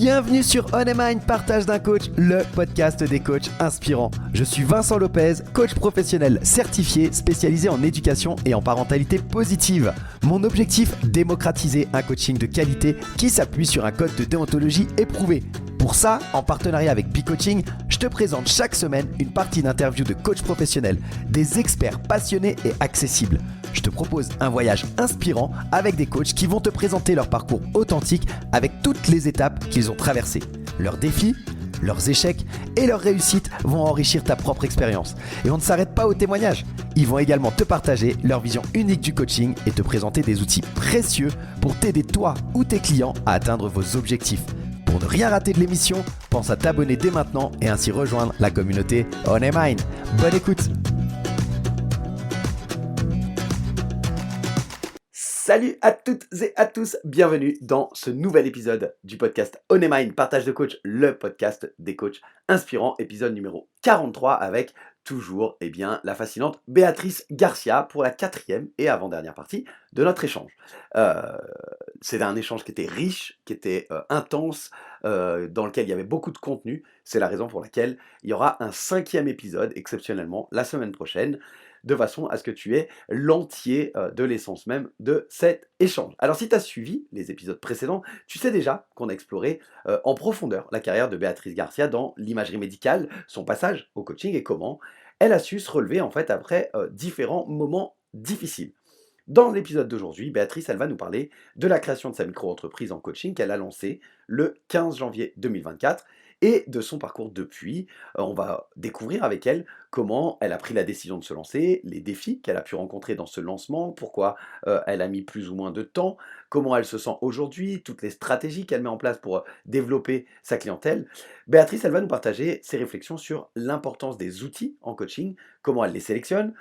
Bienvenue sur On Your Mind, partage d'un coach, le podcast des coachs inspirants. Je suis Vincent Lopez, coach professionnel certifié, spécialisé en éducation et en parentalité positive. Mon objectif, démocratiser un coaching de qualité qui s'appuie sur un code de déontologie éprouvé. Pour ça, en partenariat avec B-Coaching, je te présente chaque semaine une partie d'interviews de coachs professionnels, des experts passionnés et accessibles. Je te propose un voyage inspirant avec des coachs qui vont te présenter leur parcours authentique avec toutes les étapes qu'ils ont traversées. Leurs défis, leurs échecs et leurs réussites vont enrichir ta propre expérience. Et on ne s'arrête pas aux témoignages. Ils vont également te partager leur vision unique du coaching et te présenter des outils précieux pour t'aider toi ou tes clients à atteindre vos objectifs. Pour ne rien rater de l'émission, pense à t'abonner dès maintenant et ainsi rejoindre la communauté On Your Mind. Bonne écoute! Salut à toutes et à tous, bienvenue dans ce nouvel épisode du podcast On Your Mind, partage de coach, le podcast des coachs inspirants, épisode numéro 43 avec toujours la fascinante Béatrice Garcia pour la 4e et avant-dernière partie de notre échange. C'est un échange qui était riche, qui était intense, dans lequel il y avait beaucoup de contenu. C'est la raison pour laquelle il y aura un 5e épisode exceptionnellement la semaine prochaine, de façon à ce que tu aies l'entier de l'essence même de cet échange. Alors si tu as suivi les épisodes précédents, tu sais déjà qu'on a exploré en profondeur la carrière de Béatrice Garcia dans l'imagerie médicale, son passage au coaching et comment elle a su se relever en fait après différents moments difficiles. Dans l'épisode d'aujourd'hui, Béatrice, elle va nous parler de la création de sa micro-entreprise en coaching qu'elle a lancée le 15 janvier 2024 et de son parcours depuis. On va découvrir avec elle comment elle a pris la décision de se lancer, les défis qu'elle a pu rencontrer dans ce lancement, pourquoi elle a mis plus ou moins de temps, comment elle se sent aujourd'hui, toutes les stratégies qu'elle met en place pour développer sa clientèle. Béatrice, elle va nous partager ses réflexions sur l'importance des outils en coaching, comment elle les sélectionne,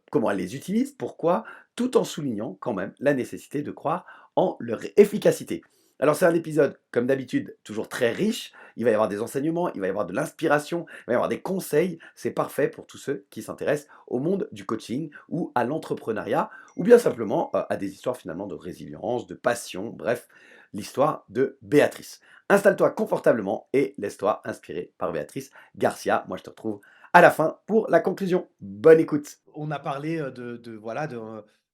comment elle les utilise, pourquoi, tout en soulignant quand même la nécessité de croire en leur efficacité. Alors c'est un épisode, comme d'habitude, toujours très riche. Il va y avoir des enseignements, il va y avoir de l'inspiration, il va y avoir des conseils. C'est parfait pour tous ceux qui s'intéressent au monde du coaching ou à l'entrepreneuriat, ou bien simplement à des histoires finalement de résilience, de passion, bref, l'histoire de Béatrice. Installe-toi confortablement et laisse-toi inspirer par Béatrice Garcia. Moi, je te retrouve à la fin pour la conclusion. Bonne écoute. On a parlé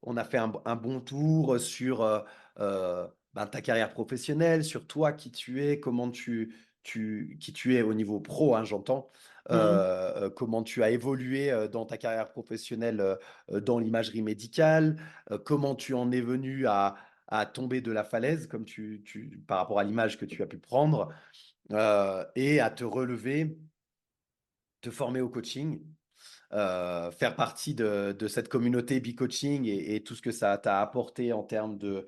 on a fait un bon tour sur ta carrière professionnelle, sur toi, qui tu es, qui tu es au niveau pro, hein, j'entends, comment tu as évolué dans ta carrière professionnelle dans l'imagerie médicale, comment tu en es venu à tomber de la falaise, comme par rapport à l'image que tu as pu prendre, et à te relever, te former au coaching. Faire partie de cette communauté B-Coaching et tout ce que ça t'a apporté en termes de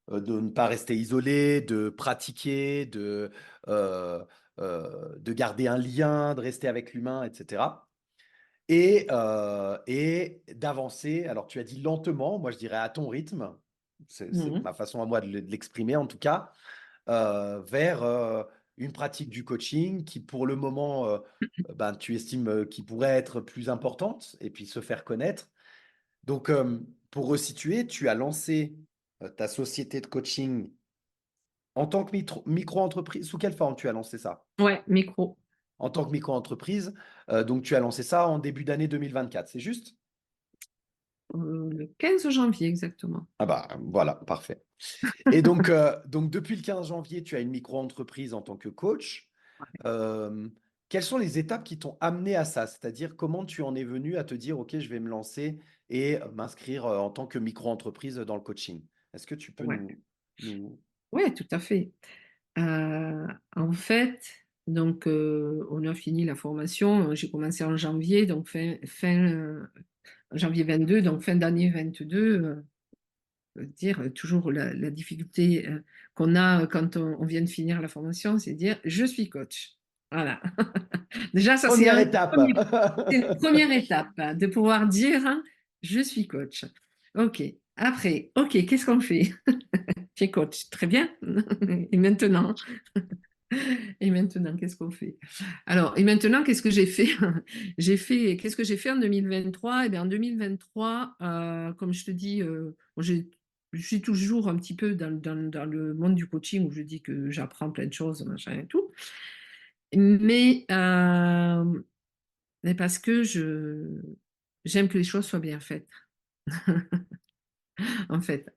ne pas rester isolé, de pratiquer, de garder un lien, de rester avec l'humain, etc. Et d'avancer, alors tu as dit lentement, moi je dirais à ton rythme, c'est ma façon à moi de l'exprimer en tout cas, vers une pratique du coaching qui pour le moment, tu estimes qui pourrait être plus importante et puis se faire connaître. Donc, pour resituer, tu as lancé ta société de coaching en tant que micro-entreprise. Sous quelle forme tu as lancé ça? Ouais, micro. En tant que micro-entreprise. Donc, tu as lancé ça en début d'année 2024, c'est juste? Le 15 janvier exactement. Ah bah voilà, parfait. Et donc depuis le 15 janvier, tu as une micro-entreprise en tant que coach. Quelles sont les étapes qui t'ont amené à ça? C'est-à-dire comment tu en es venu à te dire: «OK, je vais me lancer et m'inscrire, en tant que micro-entreprise dans le coaching». Est-ce que tu peux Ouais, nous ouais, tout à fait. En fait, donc on a fini la formation, j'ai commencé en janvier, donc janvier 22, donc fin d'année 22, dire toujours la difficulté, qu'on a quand on vient de finir la formation, c'est de dire: «Je suis coach». Voilà. Déjà ça c'est Première étape. c'est une première étape, hein, de pouvoir dire, hein: «Je suis coach». OK. Après, OK, qu'est-ce qu'on fait? Tu es coach, très bien. Et maintenant? Et maintenant, qu'est-ce qu'on fait? Alors, et maintenant, qu'est-ce que j'ai fait? Qu'est-ce que j'ai fait en 2023? Eh bien, en 2023, comme je te dis, bon, je suis toujours un petit peu dans le monde du coaching où je dis que j'apprends plein de choses, machin et tout. Mais, mais parce que j'aime que les choses soient bien faites, en fait.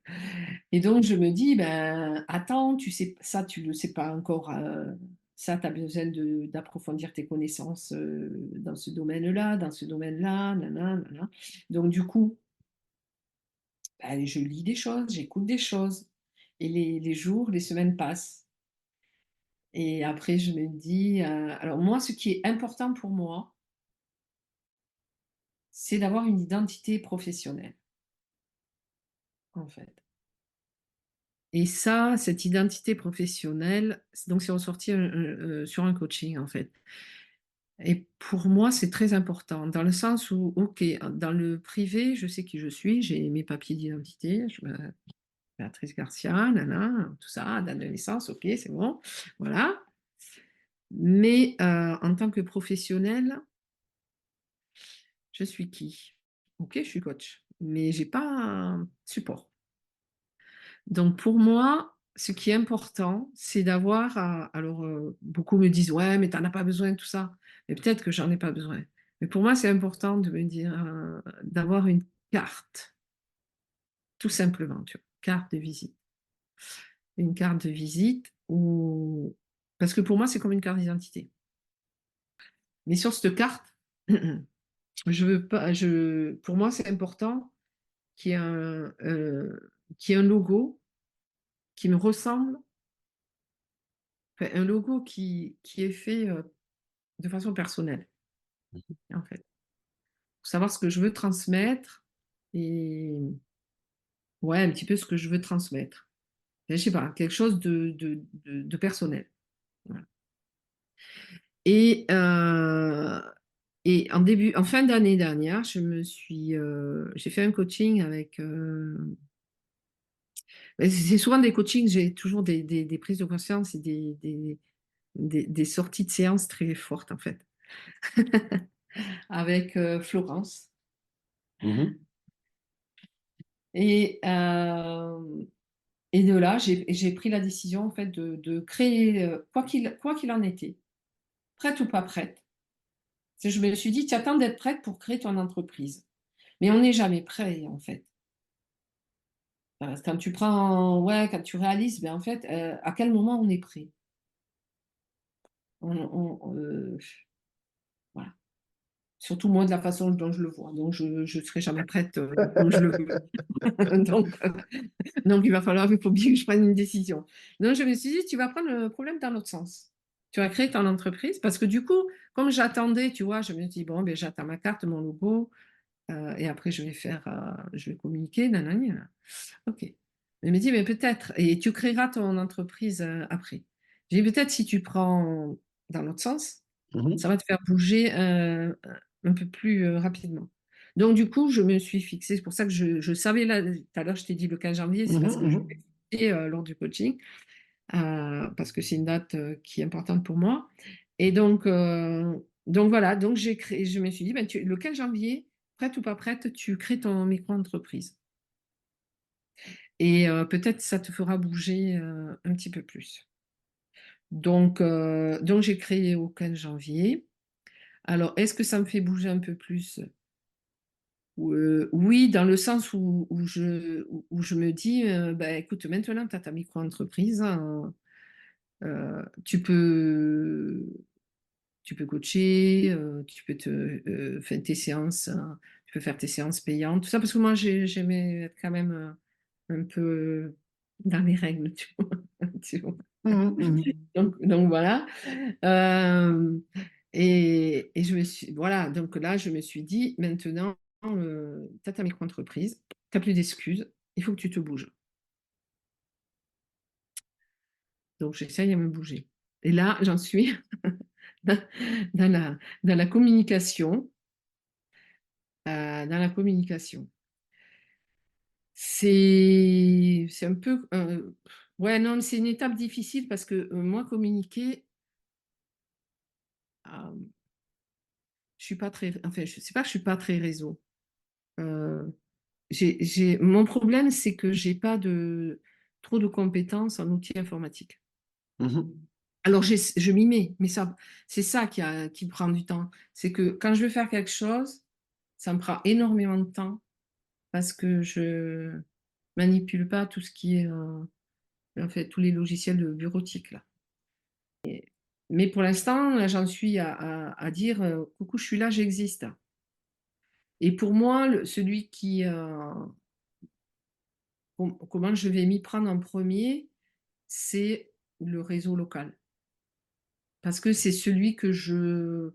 Et donc, je me dis, ben, attends, tu sais, ça, tu le sais pas encore. Ça, tu as besoin d'approfondir tes connaissances dans ce domaine-là, dans ce domaine-là, nanana, nanana. Donc, du coup, ben, je lis des choses, j'écoute des choses. Et les jours, les semaines passent. Et après, je me dis, alors moi, ce qui est important pour moi, c'est d'avoir une identité professionnelle, en fait. Et ça, cette identité professionnelle, donc c'est ressorti sur un coaching, en fait. Et pour moi, c'est très important, dans le sens où, OK, dans le privé, je sais qui je suis, j'ai mes papiers d'identité, je m'appelle Béatrice Garcia, nana, tout ça, date de naissance, OK, c'est bon, voilà. Mais en tant que professionnel, je suis qui? OK, je suis coach, mais j'ai pas un support. Donc pour moi, ce qui est important, c'est d'avoir, alors beaucoup me disent, ouais, mais tu n'en as pas besoin, tout ça. Mais peut-être que j'en ai pas besoin. Mais pour moi, c'est important de me dire, d'avoir une carte, tout simplement, tu vois, carte de visite. Une carte de visite ou parce que pour moi, c'est comme une carte d'identité. Mais sur cette carte, je veux pas, pour moi, c'est important qu'il y ait qu'il y ait un logo qui me ressemble, enfin, un logo qui est fait de façon personnelle, en fait. Pour savoir ce que je veux transmettre et ouais, un petit peu ce que je veux transmettre. Je sais pas, quelque chose de personnel. Voilà. Et, euh, et en fin d'année dernière, j'ai fait un coaching avec. C'est souvent des coachings, j'ai toujours des prises de conscience et des sorties de séance très fortes, en fait, avec Florence. Mhm. Et, euh, et de là, j'ai pris la décision en fait de créer, quoi qu'il en était, prête ou pas prête. Je me suis dit, tu attends d'être prête pour créer ton entreprise. Mais on n'est jamais prêt, en fait. Parce que quand tu prends, ouais, quand tu réalises, ben, en fait, à quel moment on est prêt? Voilà. Surtout moi, de la façon dont je le vois. Donc, je ne serai jamais prête comme je le veux. Donc, donc, il va falloir, il faut bien que je prenne une décision. Donc, je me suis dit, tu vas prendre le problème dans l'autre sens. Tu vas créer ton entreprise parce que du coup, comme j'attendais, tu vois, je me dis, bon, ben, j'attends ma carte, mon logo, et après, je vais communiquer, nanani. OK. Elle me dit, mais peut-être, et tu créeras ton entreprise après. J'ai dit, peut-être si tu prends dans l'autre sens, ça Mhm. va te faire bouger un peu plus rapidement. Donc, du coup, je me suis fixée, c'est pour ça que je savais, là, tout à l'heure, je t'ai dit le 15 janvier, c'est Mhm. parce que je l'ai Mhm. fixé lors du coaching, parce que c'est une date qui est importante pour moi. Et donc voilà, donc j'ai créé, je me suis dit, ben, le 15 janvier, prête ou pas prête, tu crées ton micro-entreprise. Et peut-être ça te fera bouger un petit peu plus. Donc j'ai créé au 15 janvier. Alors, est-ce que ça me fait bouger un peu plus? Oui, dans le sens où je me dis, bah, écoute, maintenant, tu as ta micro-entreprise, hein, tu peux coacher, tu peux faire tes séances, hein, tu peux faire tes séances payantes, tout ça, parce que moi, j'aimais être quand même un peu dans les règles, tu vois. Tu vois. Mhm. Mhm. Donc voilà. Euh, et voilà, donc là, je me suis dit, maintenant, tu as ta micro-entreprise, tu n'as plus d'excuses, il faut que tu te bouges. Donc j'essaye à me bouger. Et là, j'en suis dans, dans la communication. Dans la communication. C'est un peu. Ouais, non, mais c'est une étape difficile parce que moi, communiquer, euh, je suis pas très. Enfin, je sais pas que je suis pas très réseau. Euh, Mon problème, c'est que j'ai pas trop de compétences en outils informatiques. Mhm. Alors, je m'y mets, mais c'est ça qui prend du temps. C'est que quand je veux faire quelque chose, ça me prend énormément de temps parce que je manipule pas tout ce qui est, en fait, tous les logiciels bureautiques, là. Mais pour l'instant, là, j'en suis à dire, coucou, je suis là, j'existe. Et pour moi, comment je vais m'y prendre en premier, c'est le réseau local. Parce que c'est celui que je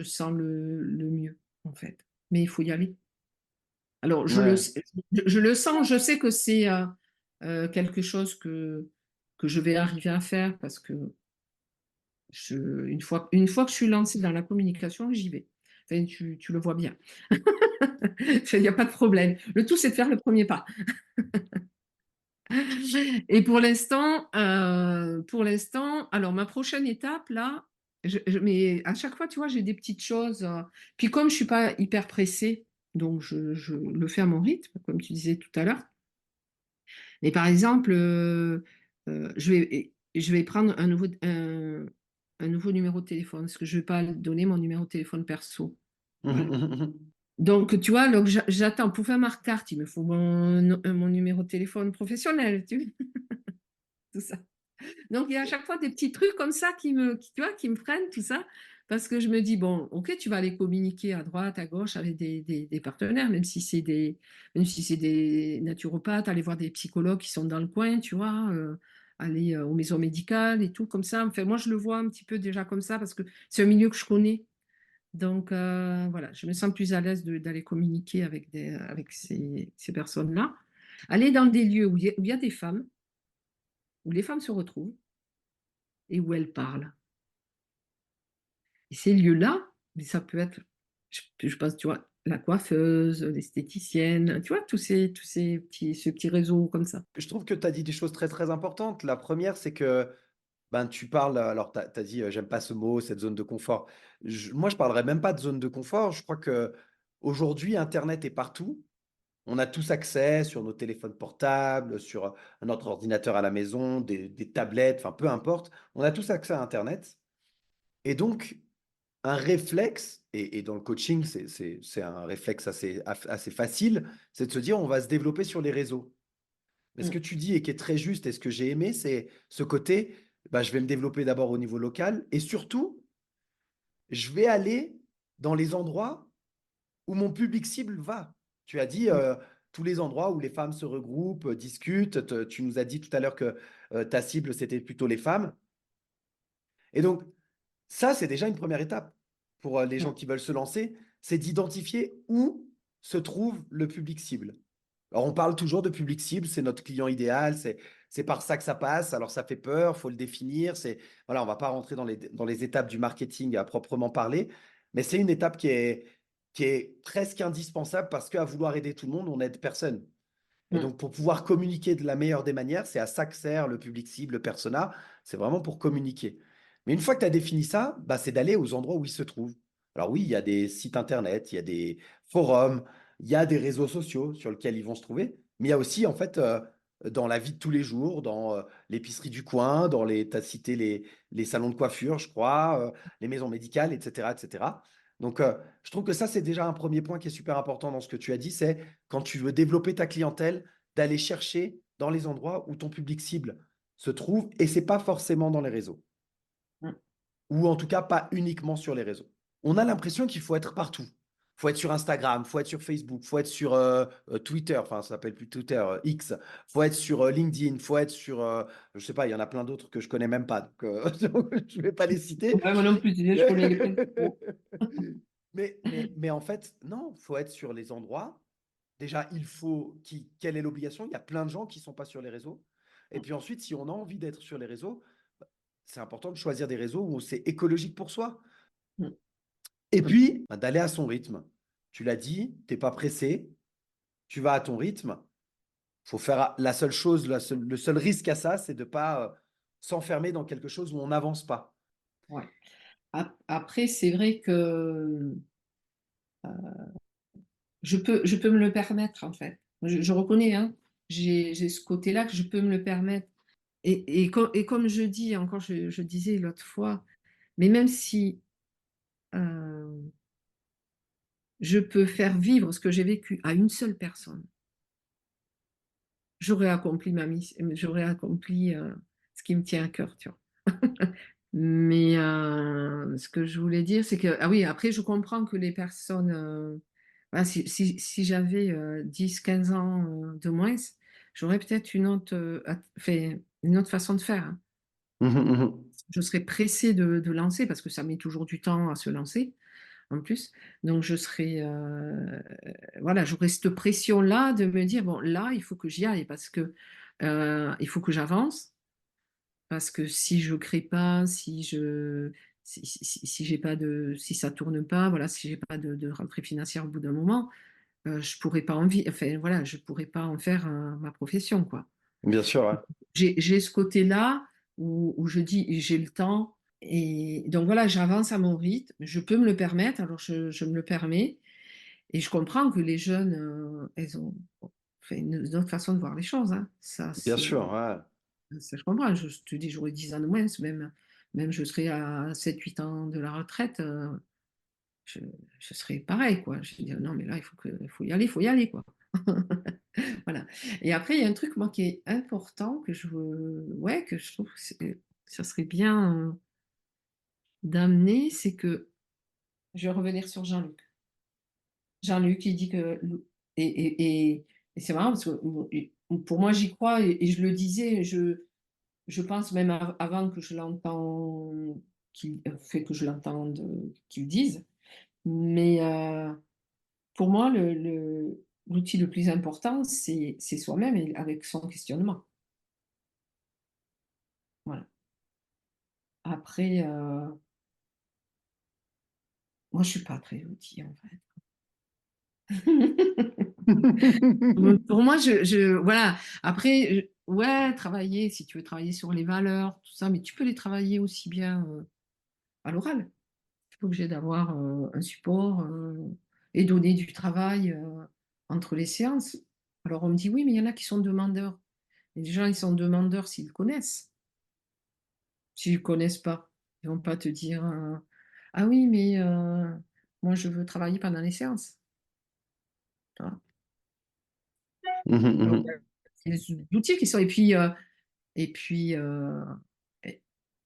sens le mieux, en fait. Mais il faut y aller. Alors, Ouais, je le sens, je sais que c'est quelque chose que je vais arriver à faire parce que une fois que je suis lancée dans la communication, j'y vais. Enfin, tu le vois bien. Il n'y a pas de problème. Le tout, c'est de faire le premier pas. Et pour l'instant, alors ma prochaine étape, là, mais à chaque fois, tu vois, j'ai des petites choses. Puis comme je suis pas hyper pressée, donc je le fais à mon rythme, comme tu disais tout à l'heure. Mais par exemple, je vais prendre un nouveau numéro de téléphone, parce que je ne vais pas donner mon numéro de téléphone perso. Voilà. Mhm. Donc, tu vois, donc j'attends pour faire ma carte, il me faut mon numéro de téléphone professionnel, tout ça. Donc, il y a à chaque fois des petits trucs comme ça tu vois, qui me freinent, tout ça, parce que je me dis, bon, ok, tu vas aller communiquer à droite, à gauche avec des partenaires, même si c'est des naturopathes, aller voir des psychologues qui sont dans le coin, tu vois, aller aux maisons médicales et tout, comme ça. Enfin, moi, je le vois un petit peu déjà comme ça, parce que c'est un milieu que je connais. Donc, voilà, je me sens plus à l'aise d'aller communiquer avec ces personnes-là. Aller dans des lieux où il y a des femmes, où les femmes se retrouvent et où elles parlent. Et ces lieux-là, mais ça peut être, je pense, tu vois, la coiffeuse, l'esthéticienne, tu vois, ce petit réseau comme ça. Je trouve que tu as dit des choses très très importantes. La première, c'est que ben, tu parles, alors tu as dit, j'aime pas ce mot, cette zone de confort. Moi, je parlerais même pas de zone de confort. Je crois que aujourd'hui, Internet est partout. On a tous accès sur nos téléphones portables, sur notre ordinateur à la maison, des tablettes, enfin peu importe. On a tous accès à Internet. Et donc, un réflexe, et dans le coaching, c'est un réflexe assez facile, c'est de se dire, on va se développer sur les réseaux. Mais ce que Mm, tu dis et qui est très juste et ce que j'ai aimé, c'est ce côté, bah, je vais me développer d'abord au niveau local et surtout, je vais aller dans les endroits où mon public cible va. Tu as dit mm, tous les endroits où les femmes se regroupent, discutent. Tu nous as dit tout à l'heure que ta cible, c'était plutôt les femmes. Et donc, ça, c'est déjà une première étape pour les gens mm, qui veulent se lancer, c'est d'identifier où se trouve le public cible. Alors, on parle toujours de public cible, c'est notre client idéal, c'est par ça que ça passe. Alors, ça fait peur, faut le définir. Voilà, on va pas rentrer dans les étapes du marketing à proprement parler, mais c'est une étape qui est presque indispensable parce qu'à vouloir aider tout le monde, on n'aide personne. Et mm, donc, pour pouvoir communiquer de la meilleure des manières, c'est à ça que sert le public cible, le persona. C'est vraiment pour communiquer. Mais une fois que tu as défini ça, bah, c'est d'aller aux endroits où ils se trouvent. Alors oui, il y a des sites internet, il y a des forums, il y a des réseaux sociaux sur lesquels ils vont se trouver. Mais il y a aussi, en fait, dans la vie de tous les jours, dans l'épicerie du coin, tu as cité les salons de coiffure, je crois, les maisons médicales, etc., etc. Donc, je trouve que ça, c'est déjà un premier point qui est super important dans ce que tu as dit, c'est quand tu veux développer ta clientèle, d'aller chercher dans les endroits où ton public cible se trouve, et c'est pas forcément dans les réseaux, mm. ou en tout cas pas uniquement sur les réseaux. On a l'impression qu'il faut être partout. Il faut être sur Instagram, il faut être sur Facebook, il faut être sur Twitter, enfin ça s'appelle plus Twitter, X, il faut être sur LinkedIn, il faut être sur, je sais pas, il y en a plein d'autres que je connais même pas, donc, je vais pas les citer. Ouais, moi non plus, tu sais, je connais les principaux. Mais en fait, non, il faut être sur les endroits. Déjà, quelle est l'obligation? Il y a plein de gens qui ne sont pas sur les réseaux. Et puis ensuite, si on a envie d'être sur les réseaux, c'est important de choisir des réseaux où c'est écologique pour soi. Mm, Et mm. puis, bah, d'aller à son rythme. Tu l'as dit, tu n'es pas pressé, tu vas à ton rythme. Faut faire la seule chose, le seul risque à ça, c'est de ne pas s'enfermer dans quelque chose où on n'avance pas. Ouais. Après, c'est vrai que je peux me le permettre, en fait. Je reconnais, hein, j'ai ce côté-là que je peux me le permettre. Et comme je dis, encore, je disais l'autre fois, mais même si euh, je peux faire vivre ce que j'ai vécu à une seule personne, j'aurais accompli ma mission, j'aurais accompli ce qui me tient à cœur, tu vois. Mais ce que je voulais dire, c'est que, ah oui, après, je comprends que les personnes, voilà, si j'avais 10, 15 ans de moins, j'aurais peut-être une autre façon de faire, hein. Mhm, mhm. Je serais pressée de lancer parce que ça met toujours du temps à se lancer en plus. Donc je serais, voilà, j'aurais cette pression-là de me dire, bon, là, il faut que j'y aille parce que il faut que j'avance. Parce que si je crée pas, si j'ai pas si ça tourne pas, voilà, si j'ai pas de rentrée financière au bout d'un moment, je pourrais pas enfin voilà, je pourrais pas en faire ma profession, quoi. Bien sûr, ouais. J'ai ce côté-là où je dis j'ai le temps et donc voilà, j'avance à mon rythme, je peux me le permettre, alors je me le permets et je comprends que les jeunes, elles ont fait une autre façon de voir les choses, hein. Bien sûr, ouais. Ça, je comprends. Je te dis, j'aurais 10 ans de moins, même je serais à 7 8 ans de la retraite, je, je serais pareil, quoi. Je vais dire, non, mais là, il faut y aller, quoi. Voilà. Et après, il y a un truc, moi, qui est important, ouais, que je trouve que ça serait bien d'amener, c'est que, je vais revenir sur Jean-Luc. Jean-Luc, il dit que, et, et, et, et c'est marrant parce que pour moi, j'y crois et je le disais, je pense même avant que je l'entende, que je l'entende qu'il dise. Mais pour moi, l'outil le plus important, c'est soi-même et avec son questionnement. Voilà. Après, moi, je suis pas très outil en fait. Pour moi, voilà. Après, ouais, travailler, si tu veux travailler sur les valeurs, tout ça, mais tu peux les travailler aussi bien à l'oral. Tu pas obligé d'avoir un support et donner du travail entre les séances. Alors on me dit oui, mais il y en a qui sont demandeurs. Et les gens, ils sont demandeurs s'ils connaissent. S'ils ne connaissent pas, ils vont pas te dire ah oui, mais moi je veux travailler pendant les séances. Tu vois. Mhm, Donc mhm. il y a des outils qui sont et puis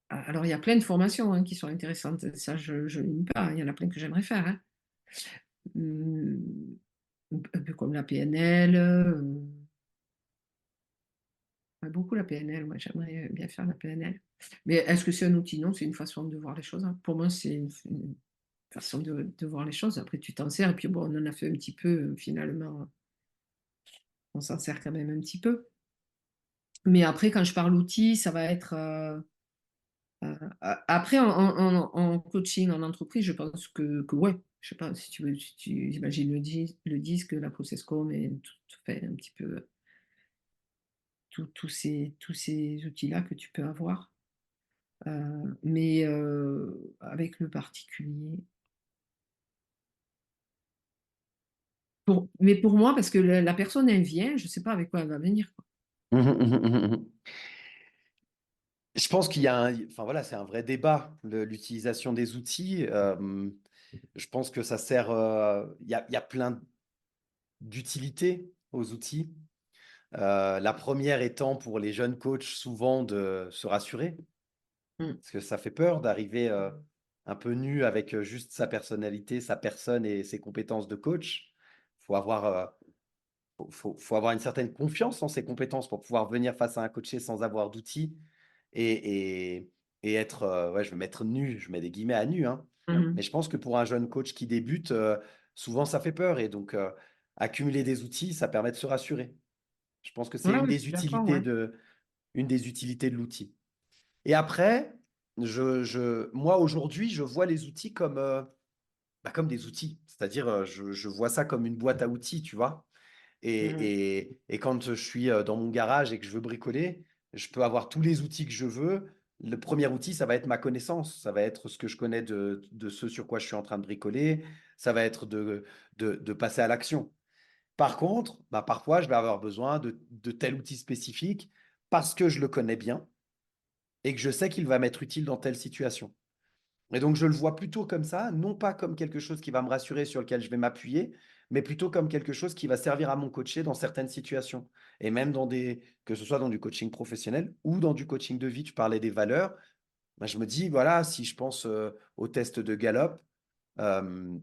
alors il y a plein de formations hein, qui sont intéressantes. Ça je ne nie pas. Hein. Il y en a plein que j'aimerais faire. Hein. Hum, un peu comme la PNL, ouais, beaucoup la PNL, moi j'aimerais bien faire la PNL. Mais est-ce que c'est un outil? Non, c'est une façon de voir les choses. Hein. Pour moi, c'est une façon de voir les choses. Après, tu t'en sers, et puis bon, on en a fait un petit peu, finalement, on s'en sert quand même un petit peu. Mais après, quand je parle outil, ça va être. Après, en coaching, en entreprise, je pense que ouais, je sais pas si tu veux, si tu imagines le disque, la process-com et tout fait un petit peu tous ces outils-là que tu peux avoir. Mais avec le particulier. Mais pour moi, parce que la personne, elle vient, je ne sais pas avec quoi elle va venir, quoi. Mhm, mhm, mhm, mhm. Je pense qu'il y a enfin voilà, c'est un vrai débat, l'utilisation des outils. Je pense que ça sert, il y a plein d'utilités aux outils. La première étant pour les jeunes coachs souvent de se rassurer, Mm. parce que ça fait peur d'arriver un peu nu avec juste sa personnalité, sa personne et ses compétences de coach. Faut avoir, faut avoir une certaine confiance en ses compétences pour pouvoir venir face à un coaché sans avoir d'outils et, et, et être, ouais, je vais mettre nu, je mets des guillemets à nu, hein. Mais Mhm. je pense que pour un jeune coach qui débute, souvent ça fait peur et donc accumuler des outils, ça permet de se rassurer. Je pense que c'est Ouais, ouais, je suis d'accord, ouais. une des utilités de l'outil. Et après, moi aujourd'hui, je vois les outils comme, comme des outils. C'est-à-dire, je vois ça comme une boîte à outils, tu vois. Mhm. Et quand je suis dans mon garage et que je veux bricoler, je peux avoir tous les outils que je veux. Le premier outil, ça va être ma connaissance. Ça va être ce que je connais de ce sur quoi je suis en train de bricoler. Ça va être de passer à l'action. Par contre, bah, parfois, je vais avoir besoin de tel outil spécifique parce que je le connais bien et que je sais qu'il va m'être utile dans telle situation. Et donc, je le vois plutôt comme ça, non pas comme quelque chose qui va me rassurer, sur lequel je vais m'appuyer, mais plutôt comme quelque chose qui va servir à mon coacher dans certaines situations. Et même que ce soit dans du coaching professionnel ou dans du coaching de vie, tu parlais des valeurs. Bah, je me dis, voilà, si je pense au test de Gallup, euh,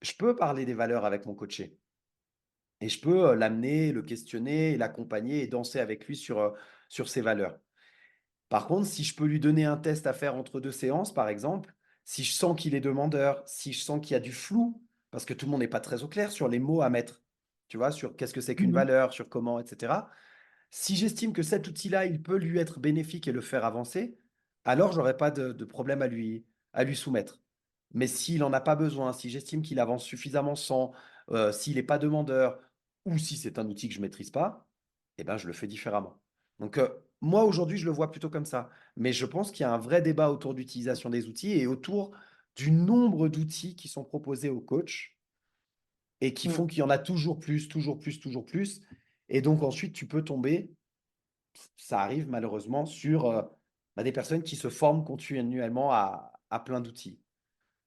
je peux parler des valeurs avec mon coaché. Et je peux l'amener, le questionner, l'accompagner et danser avec lui sur ses valeurs. Par contre, si je peux lui donner un test à faire entre deux séances, par exemple, si je sens qu'il est demandeur, si je sens qu'il y a du flou, parce que tout le monde n'est pas très au clair sur les mots à mettre, tu vois, sur qu'est-ce que c'est qu'une Mhm. valeur, sur comment, etc. Si j'estime que cet outil-là, il peut lui être bénéfique et le faire avancer, alors j'aurai pas de problème à lui soumettre. Mais s'il n'en a pas besoin, si j'estime qu'il avance suffisamment sans, s'il n'est pas demandeur, ou si c'est un outil que je ne maîtrise pas, eh ben, je le fais différemment. Donc, moi, aujourd'hui, je le vois plutôt comme ça. Mais je pense qu'il y a un vrai débat autour d'utilisation des outils et autour du nombre d'outils qui sont proposés aux coachs et qui font Mhm. qu'il y en a toujours plus, toujours plus, toujours plus. Et donc, ensuite, tu peux tomber, ça arrive malheureusement, sur bah, des personnes qui se forment continuellement à plein d'outils,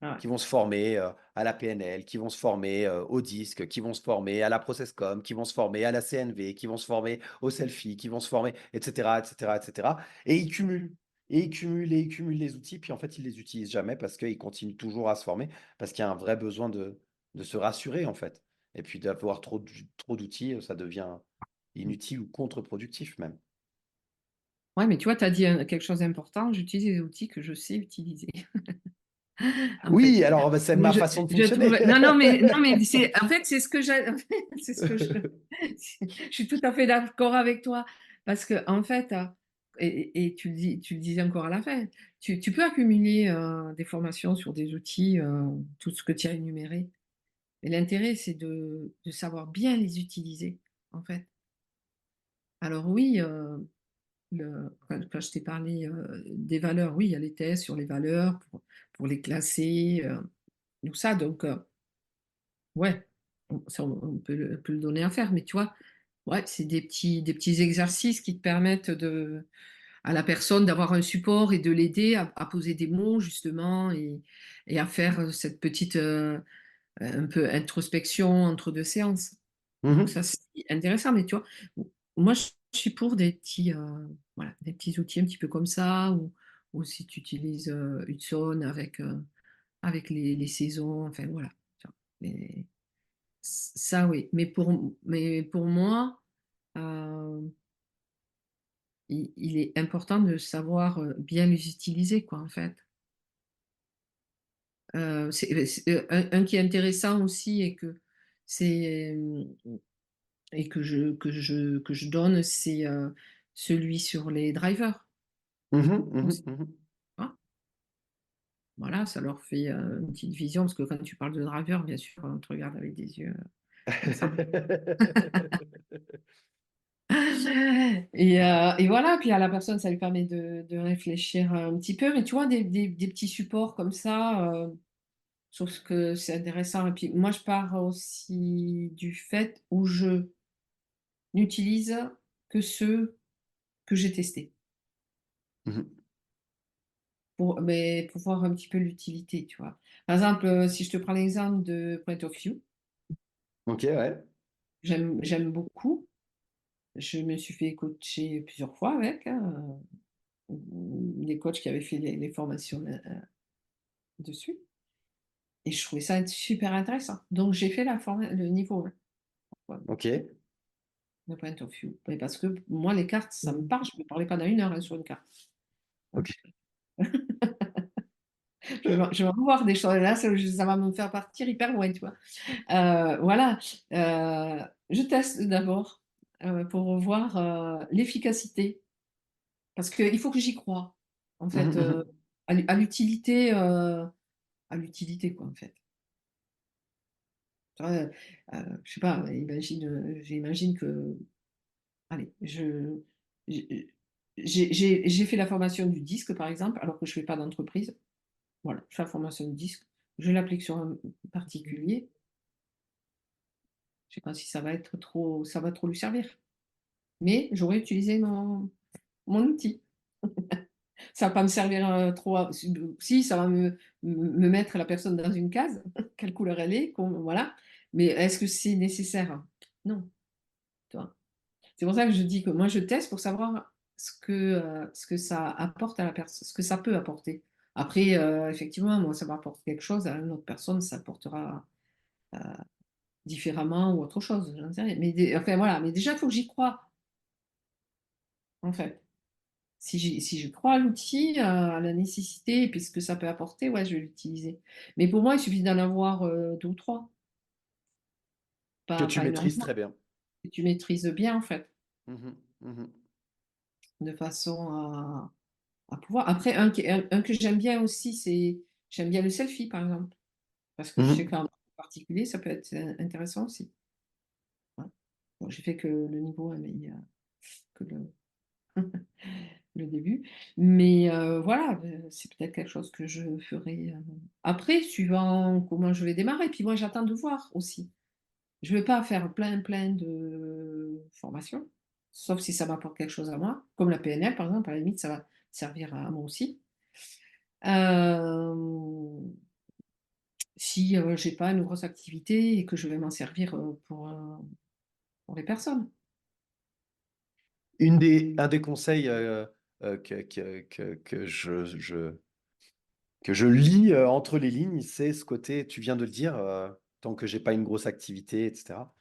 Ah qui vont se former à la PNL, qui vont se former au disque, qui vont se former à la Processcom, qui vont se former à la CNV, qui vont se former au selfie, qui vont se former, etc., etc., etc. Et ils cumulent, et ils cumulent, et ils cumulent les outils, puis en fait, ils les utilisent jamais parce qu'ils continuent toujours à se former, parce qu'il y a un vrai besoin de se rassurer, en fait. Et puis d'avoir trop d'outils, ça devient ouais. inutile ou contre-productif même. Ouais, mais tu vois, tu as dit quelque chose d'important, j'utilise des outils que je sais utiliser, en fait. Oui, alors bah, c'est Moi, ma façon de je trouve... fonctionner. Non, mais en fait, c'est ce que j'ai... c'est ce que je... je suis tout à fait d'accord avec toi, parce que, en fait, et tu le disais encore à la fin, tu peux accumuler des formations sur des outils, tout ce que tu as énuméré, mais l'intérêt, c'est de savoir bien les utiliser, en fait. Alors oui, quand je t'ai parlé des valeurs, oui, il y a les tests sur les valeurs pour les classer, tout ça. Donc, ouais, ça, on peut le donner à faire. Mais tu vois, ouais, c'est des petits exercices qui te permettent à la personne d'avoir un support et de l'aider à poser des mots, justement, et à faire cette petite un peu introspection entre deux séances. Donc Mhm, ça, c'est intéressant. Mais tu vois, moi, je suis pour voilà, des petits outils un petit peu comme ça, ou si tu utilises Hudson avec les saisons, enfin voilà. Tu vois. Mais ça, oui. Mais pour moi, euh, il est important de savoir bien les utiliser, quoi, en fait. Un qui est intéressant aussi c'est, euh, et que je donne, c'est celui sur les drivers mhm, mhm, aussi. mhm. Hein. Voilà, ça leur fait une petite vision, parce que quand tu parles de driver, bien sûr, on te regarde avec des yeux comme ça. Et voilà, puis à la personne, ça lui permet de réfléchir un petit peu. Mais tu vois, des petits supports comme ça, je trouve que c'est intéressant. Et puis moi, je pars aussi du fait où je n'utilise que ceux que j'ai testés. Mhm. Mais pour voir un petit peu l'utilité, tu vois. Par exemple, si je te prends l'exemple de Point of View, Ok, ouais. j'aime beaucoup. Je me suis fait coacher plusieurs fois avec des coachs qui avaient fait les formations dessus. Et je trouvais ça super intéressant. Donc, j'ai fait le niveau 1 quoi, Ok. de Point of View. Mais parce que moi, les cartes, ça me parle. Je ne me parlais pas dans une heure sur une carte. Ok. Je vais revoir des choses là, ça va me faire partir hyper loin, tu vois. Voilà. Je teste d'abord pour voir l'efficacité. Parce qu'il faut que j'y croie, en Mhm, fait, mhm. à l'utilité, quoi, en fait. Tu vois, je sais pas, j'imagine que, allez, j'ai fait la formation du disque, par exemple, alors que je fais pas d'entreprise. Voilà, je fais la formation du disque, je l'applique sur un particulier. Je sais pas si ça va trop lui servir. Mais j'aurais utilisé mon outil. Ça va pas me servir, trop à si ça va me mettre la personne dans une case, quelle couleur elle est, voilà, mais est-ce que c'est nécessaire? Non, tu vois? C'est pour ça que je dis que moi je teste pour savoir ce que ça apporte à la personne, ce que ça peut apporter. Après, effectivement, moi ça m'apporte quelque chose, à une autre personne ça apportera, heu, différemment ou autre chose, j'en sais rien. Mais enfin voilà, mais déjà il faut que j'y croie, en fait. Si je crois à l'outil, à la nécessité et puis ce que ça peut apporter, ouais, je vais l'utiliser. Mais pour moi, il suffit d'en avoir, 2 ou 3, Que tu pas maîtrises énormément, très bien. que tu maîtrises bien, en fait, Mmh. Mmh. de façon à pouvoir après un que j'aime bien aussi, j'aime bien le selfie, par exemple, parce que je sais Mmh. qu'en particulier, ça peut être, intéressant aussi. Ouais. Bon, j'ai fait que le niveau, mais il y a que le début. Mais voilà, c'est peut-être quelque chose que je ferai, après, suivant comment je vais démarrer. Puis moi, j'attends de voir aussi. Je ne vais pas faire plein de formations, sauf si ça m'apporte quelque chose à moi, comme la PNL, par exemple, à la limite, ça va servir à moi aussi. Hem, Si, j'ai pas une grosse activité et que je vais m'en servir, pour les personnes. Un des conseils, que je lis, entre les lignes, c'est ce côté, tu viens de le dire, tant que j'ai pas une grosse activité et cetera.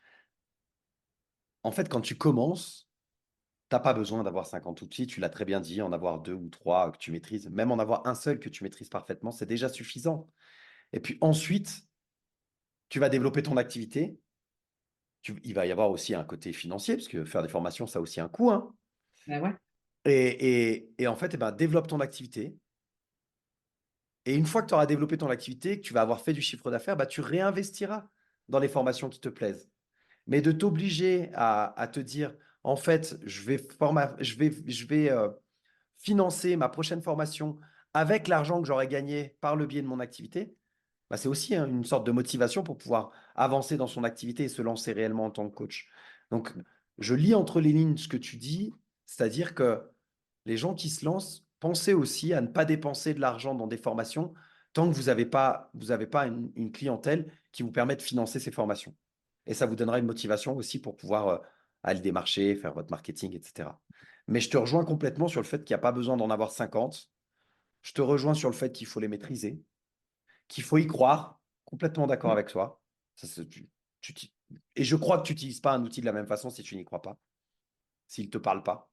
En fait, quand tu commences, tu as pas besoin d'avoir 50 outils, tu l'as très bien dit, en avoir 2 ou 3 que tu maîtrises, même en avoir un seul que tu maîtrises parfaitement, c'est déjà suffisant. Et puis ensuite, tu vas développer ton activité. Il va y avoir aussi un côté financier, parce que faire des formations, ça a aussi un coût, hein. Bah, ouais. Et en fait, eh ben, développe ton activité. Et une fois que tu auras développé ton activité, que tu vas avoir fait du chiffre d'affaires, bah, tu réinvestiras dans les formations qui te plaisent. Mais de t'obliger à te dire: «En fait, je vais, financer ma prochaine formation avec l'argent que j'aurai gagné par le biais de mon activité», bah, c'est aussi, hein, une sorte de motivation pour pouvoir avancer dans son activité et se lancer réellement en tant que coach. Donc, je lis entre les lignes ce que tu dis, c'est-à-dire que les gens qui se lancent, pensez aussi à ne pas dépenser de l'argent dans des formations tant que vous avez pas une clientèle qui vous permet de financer ces formations. Et ça vous donnera une motivation aussi pour pouvoir, aller démarcher, faire votre marketing et cetera. Mais je te rejoins complètement sur le fait qu'il y a pas besoin d'en avoir 50. Je te rejoins sur le fait qu'il faut les maîtriser, qu'il faut y croire. Complètement d'accord Mmh. avec toi. Ça se tu t'y et je crois que tu n'utilises pas un outil de la même façon si tu n'y crois pas, s'il ne te parle pas.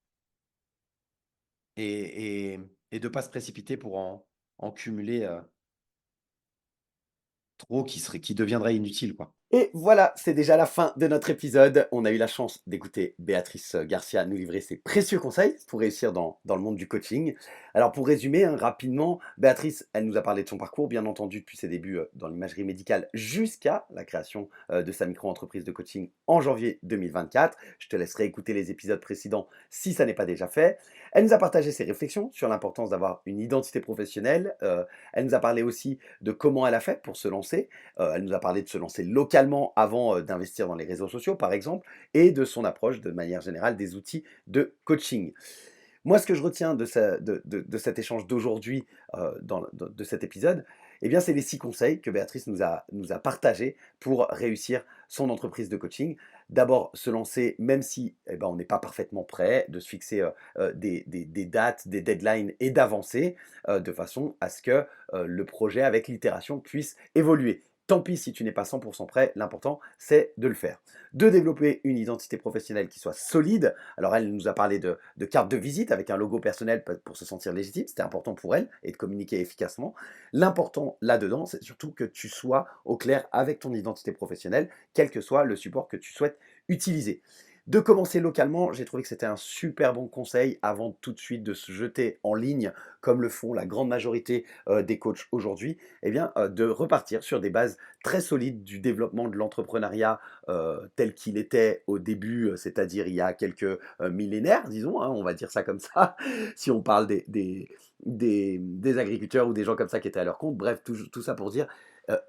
Et de pas se précipiter pour en cumuler, trop qui deviendraient inutiles, quoi. Et voilà, c'est déjà la fin de notre épisode. On a eu la chance d'écouter Béatrice Garcia nous livrer ses précieux conseils pour réussir dans le monde du coaching. Alors pour résumer, hein, rapidement, Béatrice, elle nous a parlé de son parcours, bien entendu, depuis ses débuts dans l'imagerie médicale jusqu'à la création de sa micro-entreprise de coaching en janvier 2024. Je te laisserai écouter les épisodes précédents si ça n'est pas déjà fait. Elle nous a partagé ses réflexions sur l'importance d'avoir une identité professionnelle. Elle nous a parlé aussi de comment elle a fait pour se lancer. Elle nous a parlé de se lancer localement avant d'investir dans les réseaux sociaux, par exemple, et de son approche de manière générale des outils de coaching. Moi, ce que je retiens de cet échange d'aujourd'hui, de cet épisode, eh bien, c'est les 6 conseils que Béatrice nous a partagés pour réussir son entreprise de coaching. D'abord, se lancer même si eh ben, on n'est pas parfaitement prêt, de se fixer des dates, des deadlines et d'avancer de façon à ce que le projet avec l'itération puisse évoluer. Tant pis si tu n'es pas 100% prêt, l'important c'est de le faire. De développer une identité professionnelle qui soit solide. Alors elle nous a parlé de carte de visite avec un logo personnel pour se sentir légitime, c'était important pour elle, et de communiquer efficacement. L'important là-dedans, c'est surtout que tu sois au clair avec ton identité professionnelle, quel que soit le support que tu souhaites utiliser. De commencer localement, j'ai trouvé que c'était un super bon conseil avant tout de suite de se jeter en ligne, comme le font la grande majorité des coachs aujourd'hui, eh bien, de repartir sur des bases très solides du développement de l'entrepreneuriat tel qu'il était au début, c'est-à-dire il y a quelques millénaires, disons, hein, on va dire ça comme ça, si on parle des agriculteurs ou des gens comme ça qui étaient à leur compte. Bref, tout ça pour dire,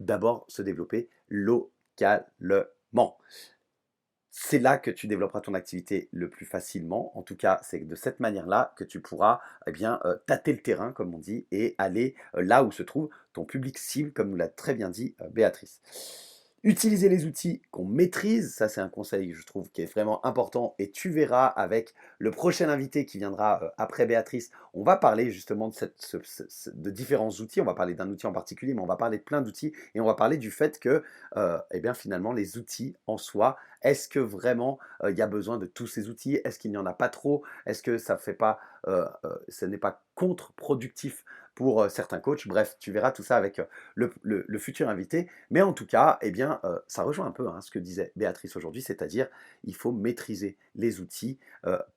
d'abord se développer localement. c'est là que tu développeras ton activité le plus facilement. En tout cas, c'est de cette manière-là que tu pourras tâter le terrain, comme on dit, et aller là où se trouve ton public cible, comme nous l'a très bien dit Béatrice. Utiliser les outils qu'on maîtrise, ça c'est un conseil je trouve qui est vraiment important et tu verras avec le prochain invité qui viendra après Béatrice, on va parler justement de différents outils, on va parler d'un outil en particulier mais on va parler de plein d'outils et on va parler du fait que eh bien finalement les outils en soi, est-ce que vraiment il y a besoin de tous ces outils? Est-ce qu'il n'y en a pas trop? Est-ce que ça fait pas, ce n'est pas contre-productif pour certains coachs? Bref, tu verras tout ça avec le futur invité. Mais en tout cas, eh bien, ça rejoint un peu ce que disait Béatrice aujourd'hui, c'est-à-dire il faut maîtriser les outils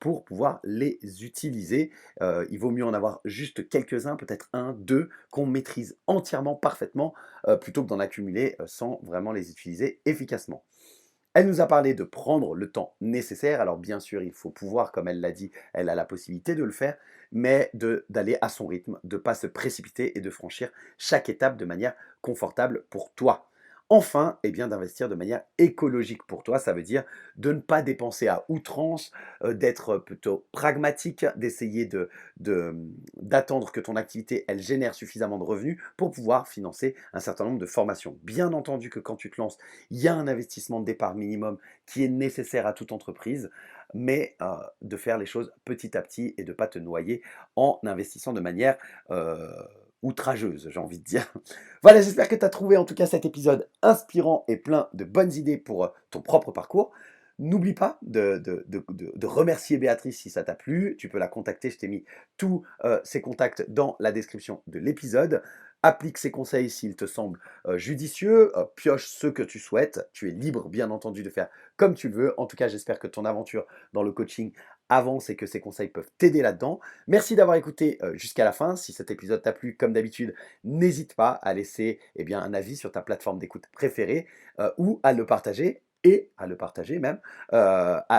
pour pouvoir les utiliser. Il vaut mieux en avoir juste quelques-uns, peut-être un, deux, qu'on maîtrise entièrement, parfaitement, plutôt que d'en accumuler sans vraiment les utiliser efficacement. Elle nous a parlé de prendre le temps nécessaire. Alors bien sûr, il faut pouvoir, comme elle l'a dit, elle a la possibilité de le faire, mais d'aller à son rythme, de ne pas se précipiter et de franchir chaque étape de manière confortable pour toi. Enfin, eh bien, d'investir de manière écologique pour toi, ça veut dire de ne pas dépenser à outrance, d'être plutôt pragmatique, d'essayer d'attendre que ton activité, elle génère suffisamment de revenus pour pouvoir financer un certain nombre de formations. Bien entendu que quand tu te lances, il y a un investissement de départ minimum qui est nécessaire à toute entreprise, mais de faire les choses petit à petit et de ne pas te noyer en investissant de manière outrageuse, j'ai envie de dire. Voilà, j'espère que tu as trouvé en tout cas cet épisode inspirant et plein de bonnes idées pour ton propre parcours. N'oublie pas de remercier Béatrice si ça t'a plu. Tu peux la contacter, je t'ai mis tous ses contacts dans la description de l'épisode. Applique ses conseils s'ils te semblent judicieux, pioche ceux que tu souhaites. Tu es libre, bien entendu, de faire comme tu le veux. En tout cas, j'espère que ton aventure dans le coaching avance et que ces conseils peuvent t'aider là-dedans. Merci d'avoir écouté jusqu'à la fin. Si cet épisode t'a plu, comme d'habitude, n'hésite pas à laisser un avis sur ta plateforme d'écoute préférée ou à le partager et à le partager même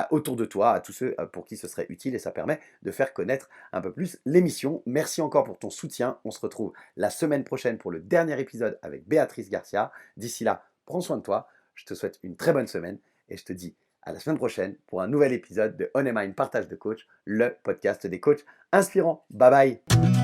autour de toi, à tous ceux pour qui ce serait utile et ça permet de faire connaître un peu plus l'émission. Merci encore pour ton soutien. On se retrouve la semaine prochaine pour le dernier épisode avec Béatrice Garcia. D'ici là, prends soin de toi. Je te souhaite une très bonne semaine et je te dis à la semaine prochaine pour un nouvel épisode de On Mind Partage de Coach, le podcast des coachs inspirants. Bye bye.